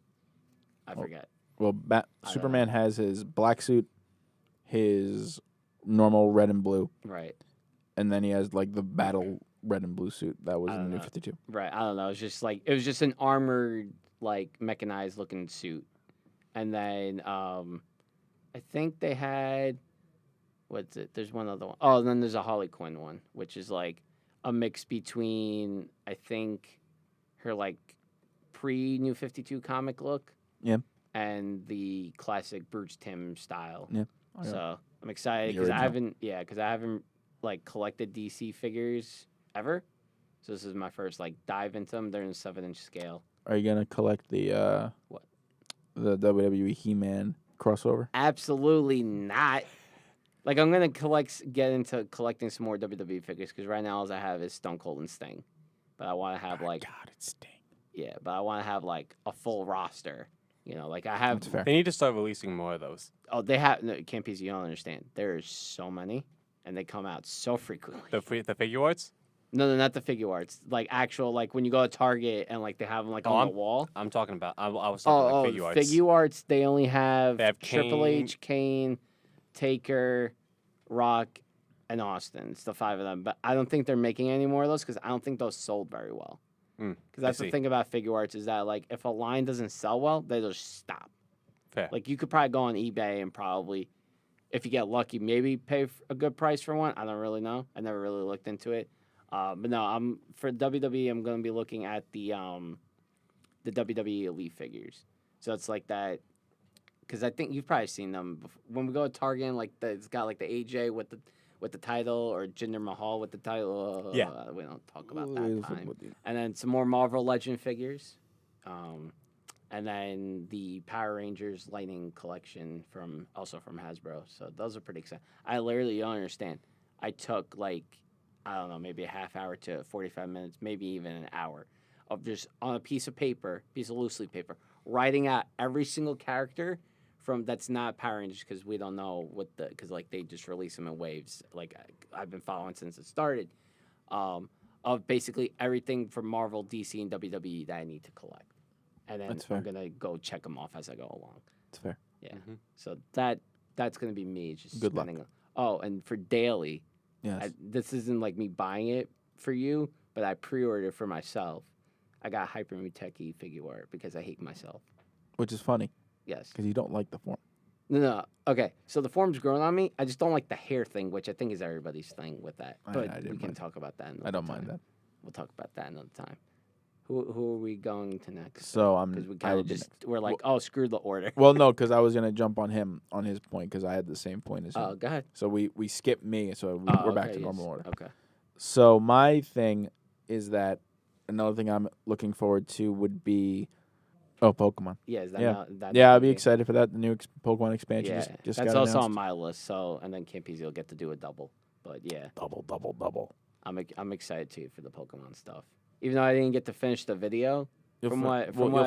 I Oh. forget. Well, I don't Superman has his black suit, his normal red and blue, Right, and then he has like the battle red and blue suit that was I in the don't New know. 52. right. I don't know. It's just like it was just an armored, like mechanized looking suit, and then I think they had what's it? There's one other one. Oh, and then there's a Harley Quinn one, which is like a mix between I think her like pre New 52 comic look. Yeah. And the classic Bruce Timm style. Yeah. Okay. So I'm excited The because I original. haven't like collected DC figures ever. So this is my first like dive into them. They're in 7-inch scale. Are you gonna collect the What? The WWE He-Man crossover? Absolutely not. Like I'm gonna get into collecting some more WWE figures because right now all I have is Stone Cold and Sting, but I want to have like God, it's Sting. yeah, but I want to have like a full roster. You know, like I have. That's fair. They need to start releasing more of those. Oh, they have. No, Campese, you don't understand. There's so many, and they come out so frequently. The figure arts. No, not the figure arts. Like actual, like when you go to Target and like they have them like Oh, on the wall. I'm talking about. I was talking like figure arts. Figure arts. They only have, They have Triple Kane. H, Kane, Taker, Rock, and Austin. It's the 5 of them. But I don't think they're making any more of those because I don't think those sold very well. Mm, Because that's I the see. thing about figure arts is that like if a line doesn't sell well, they just stop. Fair. Like you could probably go on eBay and probably, if you get lucky, maybe pay a good price for one. I don't really know. I never really looked into it. But no, I'm for WWE. I'm going to be looking at the WWE Elite figures. So it's like that, because I think you've probably seen them when we go to Target. And like it's got like the AJ with the title or Jinder Mahal with the title. Yeah. We don't talk about that time. What the- And then some more Marvel Legend figures. and then the Power Rangers Lightning Collection from Hasbro. So those are pretty exciting. I literally don't understand. I took like, I don't know, maybe a half hour to 45 minutes, maybe even an hour of just on a piece of loose leaf paper, writing out every single character from that's not Power Rangers, because we don't know because like they just release them in waves. Like I've been following since it started, of basically everything from Marvel, DC, and WWE that I need to collect, and then That's fair. I'm gonna go check them off as I go along. It's fair. Yeah, so that's gonna be me. Just Good luck. spending. Oh, and for daily, Yes. this isn't like me buying it for you, but I pre-ordered for myself. I got Hyper Muteki figure art because I hate myself. Which is funny Yes. because you don't like the form. No. Okay. So the form's growing on me. I just don't like the hair thing, which I think is everybody's thing with that. I But didn't we can mind. talk about that another I don't time. mind that. We'll talk about that another time. Who are we going to next? So Because we I kind will of be just next. we're like, oh, screw the order. Well, no, because I was gonna jump on him on his point because I had the same point as him. Oh, go ahead. So we skipped me, so we're back to normal order. Okay. So my thing is that another thing I'm looking forward to would be Pokemon. Yeah. Is that Yeah. not, that's Yeah, I'll gonna be excited for that. The new Pokemon expansion Yeah. just that's got also announced. on my list. So and then Campese will get to do a double. But yeah, Double. I'm excited too for the Pokemon stuff. Even though I didn't get to finish the video. You'll From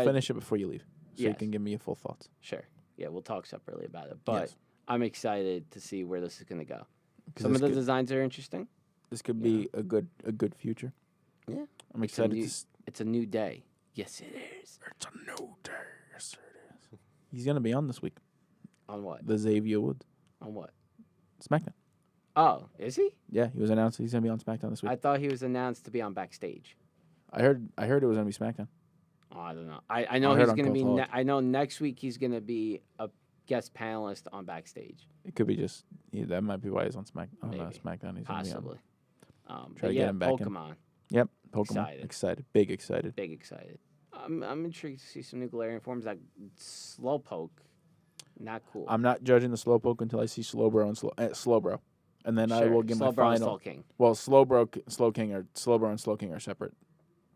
finish it before you leave, so you Yes. can give me your full thoughts. Sure. Yeah, we'll talk separately about it. But Yes. I'm excited to see where this is going to go. 'Cause Some of the this could- designs are interesting. This could be a good future. Yeah. I'm excited. new- to s- It's a new day. Yes, it is. It's a new day. Yes, it is. He's gonna be on this week. On what? The Xavier Woods On what? SmackDown. Oh, is he? Yeah, he was announced. He's gonna be on SmackDown this week. I thought he was announced to be on Backstage. I heard it was gonna be SmackDown. Oh, I don't know. I know I heard he's on going to be. Cultaholic. I know next week he's going to be a guest panelist on Backstage. It could be just that might be why he's on SmackDown. Maybe. SmackDown. He's Possibly. Try But to yeah, get him back in. Pokemon. Yep, Pokemon. Excited. Big excited. Big excited. I'm intrigued to see some new Galarian forms. That Slowpoke, not cool. I'm not judging the Slowpoke until I see Slowbro and Slowbro, and then I will give my Slowbro and final. Slowking. Well, Slowbro and Slowking are separate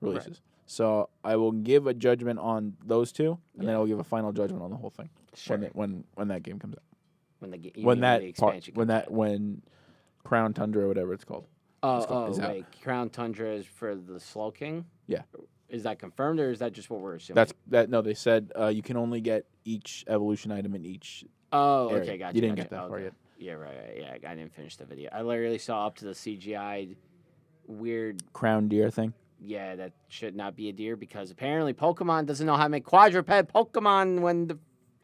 releases. So I will give a judgment on those two, and then Yeah. I'll give a final judgment on the whole thing Sure. when that game comes out. When the When that the part, expansion when comes that out. when Crown Tundra or whatever it's called. is out. Wait, Crown Tundra is for the Slowking? Yeah. Is that confirmed, or is that just what we're assuming? That's that. No, they said you can only get each evolution item in each. Oh, area. okay, gotcha. You didn't gotcha. get that far Okay. yet. Yeah, right. Yeah, I didn't finish the video. I literally saw up to the CGI weird. Crown deer thing. Yeah, that should not be a deer because apparently Pokemon doesn't know how to make quadruped Pokemon when the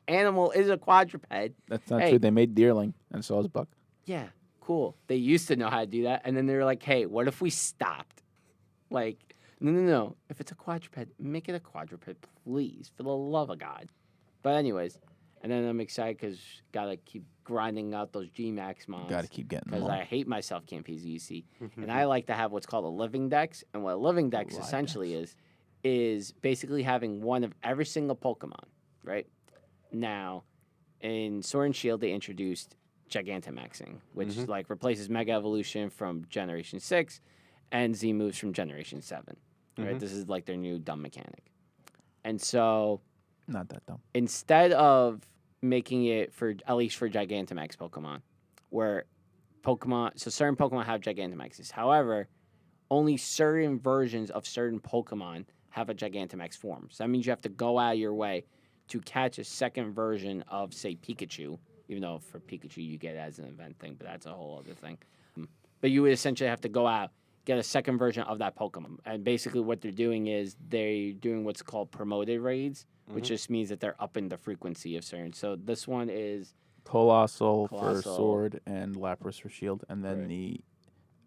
animal is a quadruped. That's not Hey. true. They made Deerling, and so is Buck. Yeah, cool. They used to know how to do that, and then they were like, "Hey, what if we stopped?" Like, no. If it's a quadruped, make it a quadruped, please, for the love of God. But anyways, and then I'm excited because gotta keep grinding out those G-Max mons. Got to keep getting them. Because all. I hate myself, Campese, you see. And I like to have what's called a living dex. And what a living dex Live essentially is basically having one of every single Pokemon, right? Now, in Sword and Shield, they introduced Gigantamaxing, which like replaces Mega Evolution from Generation 6 and Z moves from Generation 7, right? This is like their new dumb mechanic. And so Not that dumb. instead of making it for at least for Gigantamax Pokemon, where certain Pokemon have Gigantamaxes. However, only certain versions of certain Pokemon have a Gigantamax form. So that means you have to go out of your way to catch a second version of, say, Pikachu. Even though for Pikachu you get it as an event thing, but that's a whole other thing. But you would essentially have to go out, get a second version of that Pokemon. And basically what they're doing is they're doing what's called promoted raids, which just means that they're upping the frequency of certain. So this one is Colossal for Colossal. Sword and Lapras for Shield, and then Right.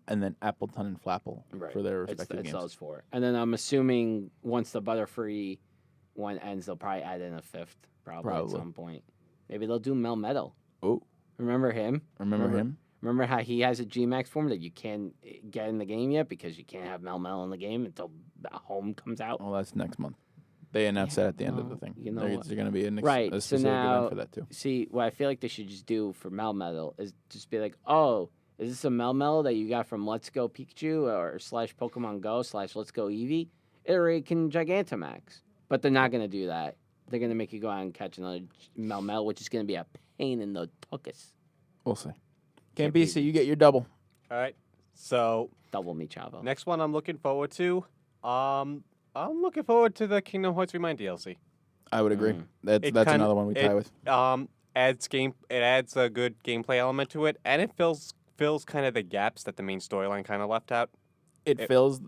and then Appleton and Flapple for their it's respective games. those four. And then I'm assuming once the Butterfree one ends, they'll probably add in a fifth probably. At Probably. some point. Maybe they'll do Melmetal. Oh, Remember him? remember him? Remember how he has a G-Max form that you can't get in the game yet because you can't have Melmetal in the game until Home comes out? Well, that's next month. They announced that at the end of the well, thing. you know There's what? going to be a Right, a so specific now- event for that too. See, what I feel like they should just do for Melmetal is just be like, oh, is this a Melmetal that you got from Let's Go Pikachu or / Pokemon Go / Let's Go Eevee? It can Gigantamax. But they're not going to do that. they're gonna make you go out and catch another Melmel, which is gonna be a pain in the tuchus. We'll see. Can't Can't be beat so it. you get your double. All right. So Double me, Chavo. next one I'm looking forward to. I'm looking forward to the Kingdom Hearts Remind DLC. I would agree. That's It that's kinda- another one we tie with. It adds a good gameplay element to it, and it fills kind of the gaps that the main storyline kind of left out. It appears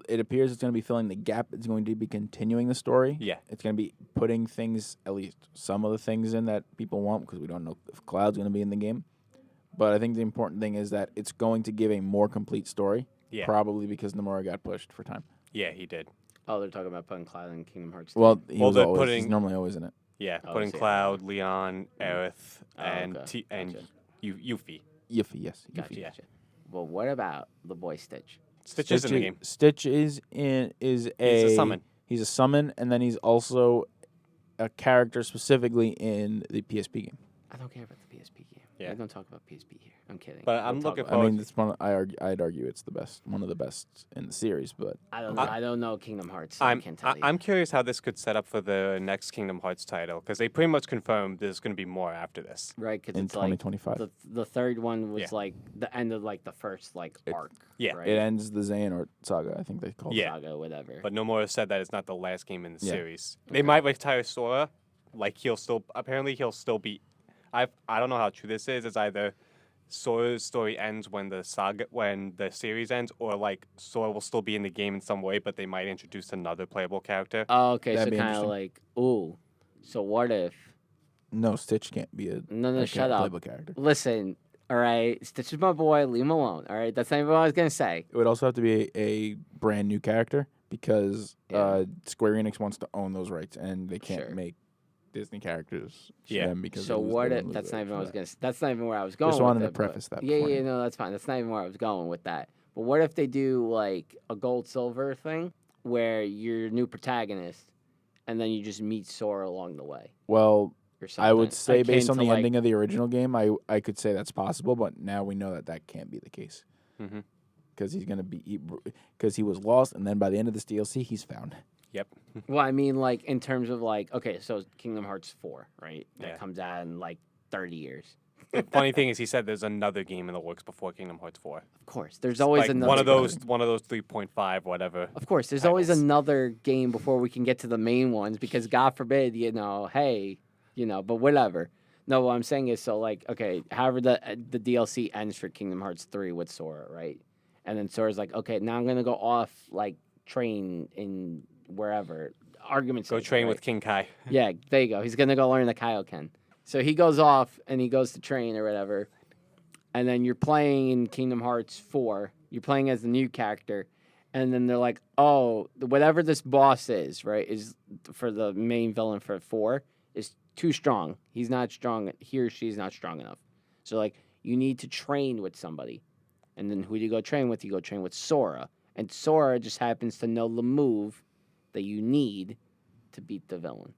it's going to be filling the gap. It's going to be continuing the story. Yeah. It's going to be putting things, at least some of the things in that people want, because we don't know if Cloud's going to be in the game. But I think the important thing is that it's going to give a more complete story. Yeah. Probably because Nomura got pushed for time. Yeah, he did. Oh, they're talking about putting Cloud in Kingdom Hearts. 2. Well, he's they're normally always in it. Yeah, Oh, putting so yeah. Cloud, Leon, Aerith, Oh, and okay. Gotcha. Yuffie. Yuffie, yes. Gotcha, Yuffie. gotcha. Well, what about the boy Stitch? Stitch is in the game. Stitch is He's a summon. He's a summon, and then he's also a character specifically in the PSP game. I don't care about the PSP game. Yeah. We don't talk about PSP here. I'm kidding. But I'm talk looking about- I forward mean, it's one. I'd argue it's the best, one of the best in the series. But I don't know. I don't know Kingdom Hearts. So I can't tell you. I'm curious how this could set up for the next Kingdom Hearts title, because they pretty much confirmed there's going to be more after this. right, because in it's like 2025, the third one was Yeah. like the end of like the first like arc. Yeah. right? it ends the Xehanort saga. I think they call Yeah. Saga, whatever. But Nomura said that it's not the last game in the Yeah. series. They might retire Sora. Like he'll still be. I don't know how true this is. It's either Sora's story ends when the series ends, or like Sora will still be in the game in some way, but they might introduce another playable character. Oh, okay, That'd so be kind of interesting. like, ooh, so what if? it. No, Stitch can't be a No, shut up. playable character. Listen, all right, Stitch is my boy. Leave him alone. All right, that's not even what I was gonna say. It would also have to be a brand new character because Yeah. Square Enix wants to own those rights, and they can't Sure. make Disney characters Yeah. them because So they what they if? lose That's the not even what I was rights gonna. That's not even where I was going. Just with wanted to it, but- preface that Yeah, before yeah, you- no, that's fine. That's not even where I was going with that. But what if they do like a gold silver thing where you're a new protagonist, and then you just meet Sora along the way Well, or something? I would say based Akin on to, the like- ending of the original game, I could say that's possible, but now we know that that can't be the case Mhm. because he's gonna be because he was lost, and then by the end of this DLC, he's found. Yep. Well, I mean, like in terms of like, okay, so Kingdom Hearts 4, right? That Yeah. comes out in like 30 years. The funny thing is, he said there's another game in the works before Kingdom Hearts 4. Of course, there's always like another. one of those 3.5 whatever. Of course, there's always titles. another game before we can get to the main ones because God forbid, hey, but whatever. No, what I'm saying is so like, okay, however the DLC ends for Kingdom Hearts 3 with Sora, right? And then Sora's like, okay, now I'm gonna go off like train in wherever. Arguments. Go sake, train right? with King Kai. Yeah, there you go. He's gonna go learn the Kaioken. So he goes off and he goes to train or whatever. And then you're playing in Kingdom Hearts 4. You're playing as the new character. And then they're like, oh, whatever this boss is, right, is for the main villain for 4 is too strong. He's not strong. He or she's not strong enough. So, like, you need to train with somebody. And then who do you go train with? You go train with Sora. And Sora just happens to know the move that you need to beat the villain.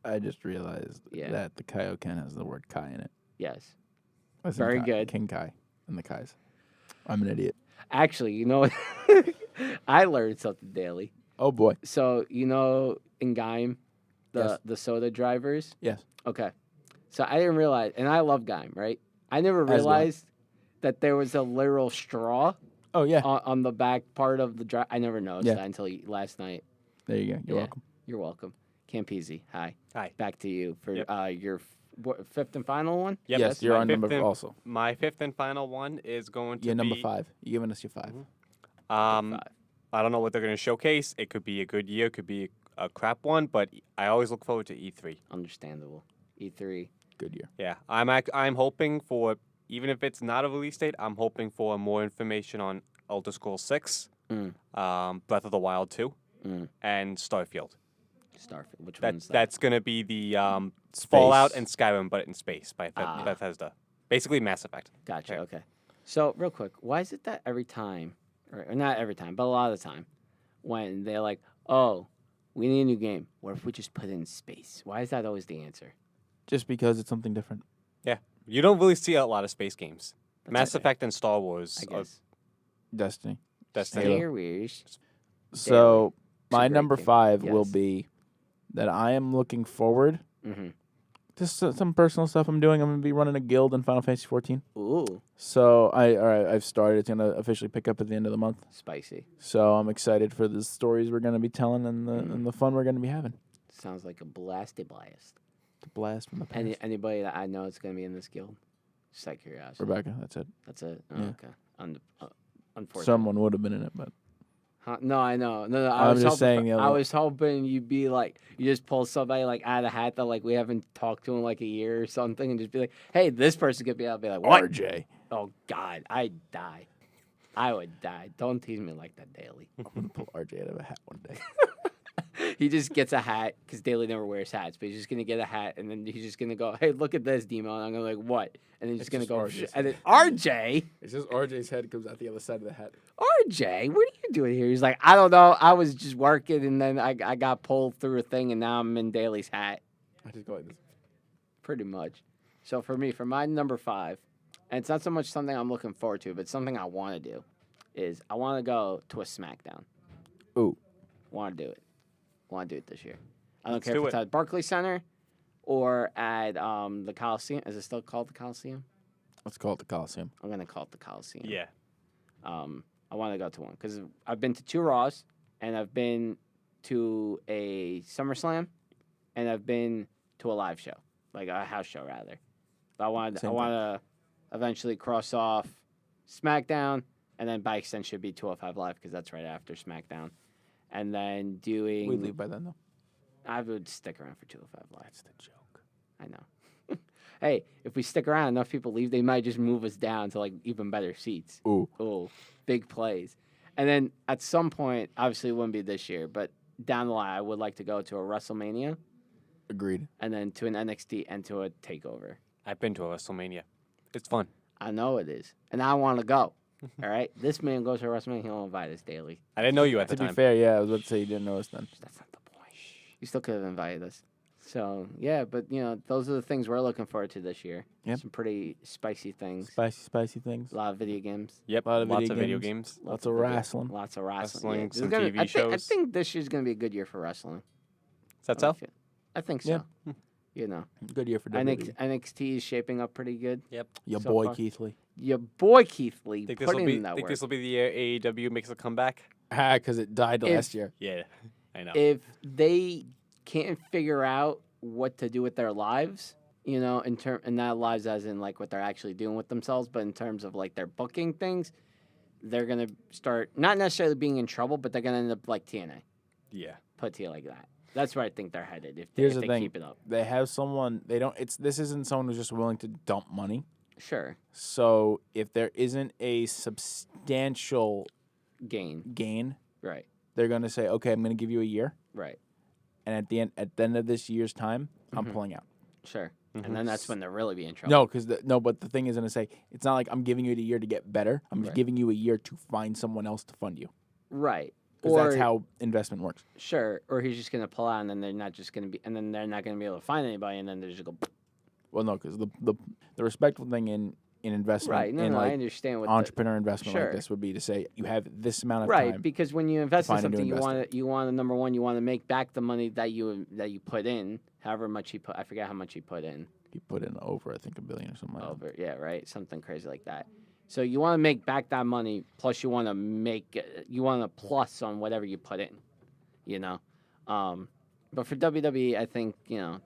I just realized Yeah. that the Kaioken has the word Kai in it. Yes. As in Very Kai- good. King Kai and the Kais. I'm an idiot. Actually, what? I learned something daily. Oh boy. So, in Gaim, Yes. the soda drivers? Yes. Okay. So I didn't realize, and I love Gaim, right? I never do I. realized that there was a literal straw Oh yeah. on the back part of the drive. I never noticed Yeah. that until last night. There you go. You're Yeah. welcome. You're welcome. Campese, hi. Hi. Back to you for Yep. Your fifth and final one? Yep, yes, that's you're my on fifth number and- also. My fifth and final one is going to Yeah, be number 5. You're giving us your 5. Five. I don't know what they're going to showcase. It could be a good year, could be a crap one, but I always look forward to E3. Understandable. E3. Good year. Yeah, I'm hoping for, even if it's not a release date, I'm hoping for more information on Elder Scrolls 6, Mm. Breath of the Wild 2, Mm. and Starfield. Starfield. Which one's that? That's going to be the Fallout Space. and Skyrim, but in space by Ah. Bethesda. Basically Mass Effect. Gotcha. Yeah. Okay. So real quick, why is it that every time, or not every time, but a lot of the time, when they're like, "Oh, we need a new game. What if we just put it in space?" Why is that always the answer? Just because it's something different. You don't really see a lot of space games. That's Mass okay, Effect and Star Wars. I guess. Destiny. Destiny. Halo. Star Wars. So It's a my great number game. 5 will Yes. be that I am looking forward Mm-hmm. Just some personal stuff I'm doing. I'm gonna be running a guild in Final Fantasy 14. Ooh, So I've started. It's gonna officially pick up at the end of the month. spicy. So I'm excited for the stories we're gonna be telling and the fun we're gonna be having. Sounds like a blasty blast. The blast from the past. Anybody that I know is going to be in this guild? Just out of curiosity. Rebecca, that's it. That's it. Oh, Yeah. okay. Unfortunately. Someone would have been in it, but Huh? No, I know. No. I'm was just hoping saying, I was hoping you'd be like, you just pull somebody like out of the hat that like we haven't talked to in like a year or something, and just be like, hey, this person could be. I'll be like, what? RJ. Oh God, I'd die. I would die. Don't tease me like that, Daily. I'm gonna pull RJ out of a hat one day. He just gets a hat because Daily never wears hats, but he's just gonna get a hat, and then he's just gonna go, "Hey, look at this, Demo," and I'm gonna be like, "What?" And then he's It's gonna just go, RJ's and then RJ, It's just RJ's head comes out the other side of the hat. RJ, what are you doing here? He's like, "I don't know. I was just working, and then I got pulled through a thing, and now I'm in Daly's hat." I just go like this. Pretty much. So for me, for my number 5, and it's not so much something I'm looking forward to, but something I want to do, is I want to go to a SmackDown. Ooh. Want to do it. Want to do it this year. I don't Let's care do if it's it. at Barclays Center or at the Coliseum. Is it still called the Coliseum? Let's call it the Coliseum. I'm going to call it the Coliseum. Yeah. I want to go to one because I've been to 2 Raws, and I've been to a SummerSlam, and I've been to a live show, like a house show rather. But I want Same to eventually cross off SmackDown, and then by extension should be 205 Live because that's right after SmackDown. And then doing... We leave by then though. I would stick around for 205 Live. That's the joke. I know. Hey, if we stick around, enough people leave, they might just move us down to like even better seats. Ooh. Oh, big plays. And then at some point, obviously it wouldn't be this year, but down the line, I would like to go to a WrestleMania Agreed. and then to an NXT and to a TakeOver. I've been to a WrestleMania. It's fun. I know it is. And I want to go. All right? This man goes to WrestleMania, he'll invite us daily. I didn't know you at the To be time. fair, yeah, I was about to say you didn't know us then. That's not the point. You still could have invited us. So, yeah, but, you know, those are the things we're looking forward to this year. Yep. Some pretty spicy things. Spicy things. A lot of video games. Yep. Lot of Lots video of video games. games. Lots of video- wrestling. Lots of wrestling. Wrestling, This is some gonna- TV I shows. think this year's going to be a good year for wrestling. Is that so? I think Yeah. so. You know, Good year for WWE. NXT is shaping up pretty good. Your so boy far. Keith Lee. Your boy Keith Lee Think this put will in be? that Think work. this will be the year AEW makes a comeback? Because it died If- last year. Yeah, I know. If they can't figure out what to do with their lives, you know, and not lives as in like what they're actually doing with themselves, but in terms of like their booking things, they're gonna start not necessarily being in trouble, but they're gonna end up like TNA. Yeah. Put to you like that. That's where I think they're headed if Here's if the they thing. keep it up. They have someone. They don't. This isn't someone who's just willing to dump money. Sure, So if there isn't a substantial gain. gain, Right, they're going to say, "Okay, I'm going to give you a year, right, and at the end of this year's time, I'm pulling out." sure. Mhm. And then that's when they're really be in trouble. No, but the thing is going to say it's not like I'm giving you the year to get better. I'm Right. giving you a year to find someone else to fund you. Right. Because that's how investment works. Sure, or he's just gonna pull out, and then they're not just gonna be, and then they're not gonna be able to find anybody, and then they're just go. Well, no, because the respectful thing in investment, Right. No, in no, I like understand what. entrepreneur investment Sure. like this would be to say you have this amount of Right, time. because when you invest in find a new something, investor. you want to number one, you want to make back the money that you put in, however much you put. I forget how much you put in. You put in over, I think, $1 billion or something like that. Over, yeah, right, something crazy like that. So you want to make back that money, plus you want to plus on whatever you put in, you know. But for WWE, I think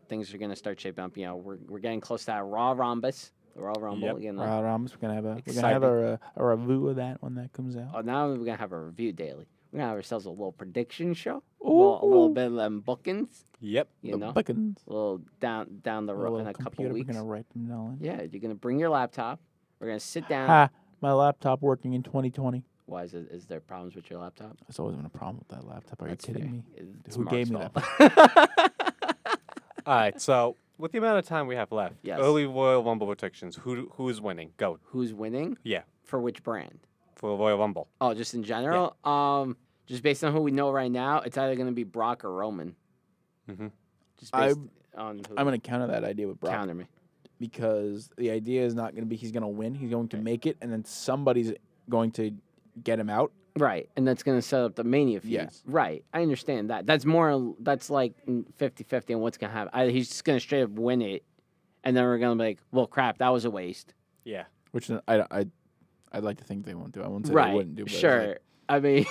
things are gonna start shaping up. You know, we're getting close to that Raw Rhombus, the Royal Rumble. Yep. You know, Rams, we're gonna have Exciting. a review of that when that comes out. oh, now we're gonna have a review daily. We're gonna have ourselves a little prediction show, a Ooh. little bit of them bookings. Yep. You the know, Buckins. a little down the road in a couple computer, weeks. We're gonna write them down. Yeah, you're gonna bring your laptop. We're gonna sit down. Ha! My laptop working in 2020. Why is it? Is there problems with your laptop? There's always been a problem with that laptop. Are That's you kidding fair. me? It's Who gave me Mark's that? fault. All right. So with the amount of time we have left, Yes. early Royal Rumble predictions. Who's winning? Go. Who's winning? Yeah. For which brand? For the Royal Rumble. Oh, just in general. Just based on who we know right now, it's either gonna be Brock or Roman. Mm-hmm. Just based on who. I'm gonna counter that idea with Brock counter me. because the idea is not gonna be he's gonna win. He's going to make it, and then somebody's going to get him out, Right, and that's going to set up the Mania feud. Yes. Right, I understand that. That's more. That's like 50-50 on what's going to happen. He's just going to straight up win it, and then we're going to be like, well, crap, that was a waste. Yeah. Which I'd like to think they won't do. I won't say Right, they wouldn't do. But it's sure. like, I mean,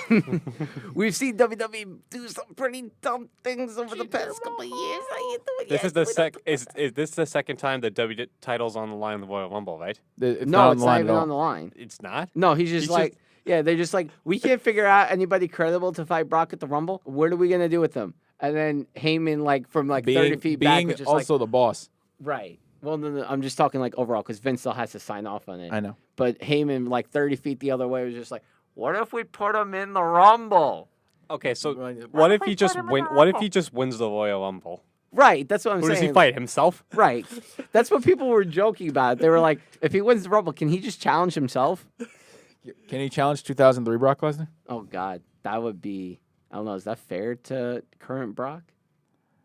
we've seen WWE do some pretty dumb things over the past couple of years. How you doing? This Yeah, is the doing sec. it. Is this the second time the W title's on the line in the Royal Rumble, right? it's No, not on it's the not line even at all. on the line. It's not. No, he's just He's like, yeah, they're just like, we can't figure out anybody credible to fight Brock at the Rumble. What are we gonna do with them? And then Heyman, like from like 30 feet back, being was just also the boss. right. Well, no, I'm just talking like overall because Vince still has to sign off on it. I know. But Heyman, like 30 feet the other way, was just like, what if we put him in the Rumble? Okay, so Right. what if he just What if he just wins the Royal Rumble? Right, that's what I'm Who saying. does he fight? Himself? Right. That's what people were joking about. They were like, if he wins the Rumble, can he just challenge himself? Can he challenge 2003 Brock Lesnar? Oh, God. That would be, I don't know, is that fair to current Brock?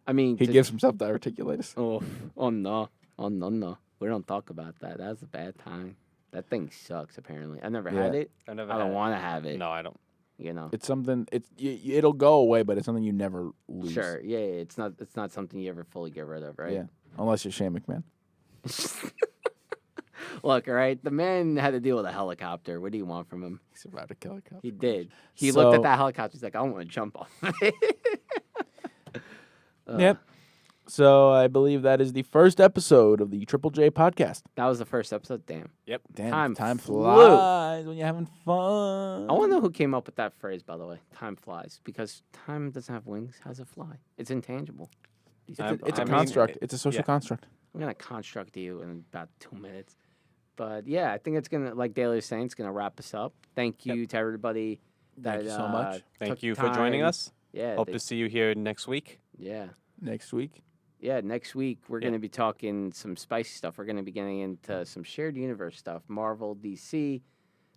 I mean, He to- gives himself diverticulitis. oh, no. Oh, no. We don't talk about that. That's a bad time. That thing sucks, apparently. I never had Yeah. it. I never. I don't had it. want to have it. No, I don't. You know? It's something. It'll go away, but it's something you never lose. Sure. Yeah, it's not something you ever fully get rid of, right? Yeah. Unless you're Shane McMahon. Look, all right, the man had to deal with a helicopter. What do you want from him? He's about to kill a cop. He did. He looked So- at that helicopter. He's like, I want to jump off of it. Yep. So I believe that is the first episode of the Triple J podcast. That was the first episode. Damn. Damn, Time flew. flies when you're having fun. I want to know who came up with that phrase, by the way. Time flies. Because time doesn't have wings. How does it fly? It's intangible. It's I a mean, construct. It's a social yeah. construct. I'm going to construct you in about 2 minutes. But yeah, I think it's going to, like Daly was saying, it's going to wrap us up. Thank you to everybody that Thank you so much. Thank took you for joining time. us. Yeah. Hope to see you here next week. yeah. Next week. Yeah, next week we're Yeah. going to be talking some spicy stuff. We're going to be getting into some shared universe stuff, Marvel, DC,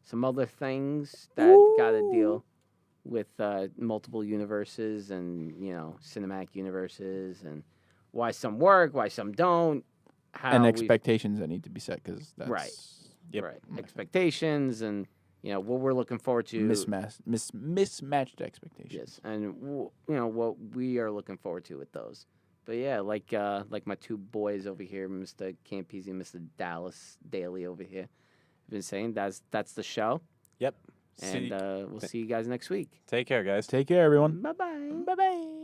some other things that got to deal with multiple universes and, cinematic universes and why some work, why some don't. How And we- expectations that need to be set because that's Right. Yep. Right. Expectations and, what we're looking forward to. mismatched expectations. Yes, and what we are looking forward to with those. But yeah, like my two boys over here, Mr. Campese and Mr. Dallas Daly over here, have been saying that's the show, Yep. and we'll see you guys next week. Take care, guys. Take care, everyone. Bye bye. Bye bye.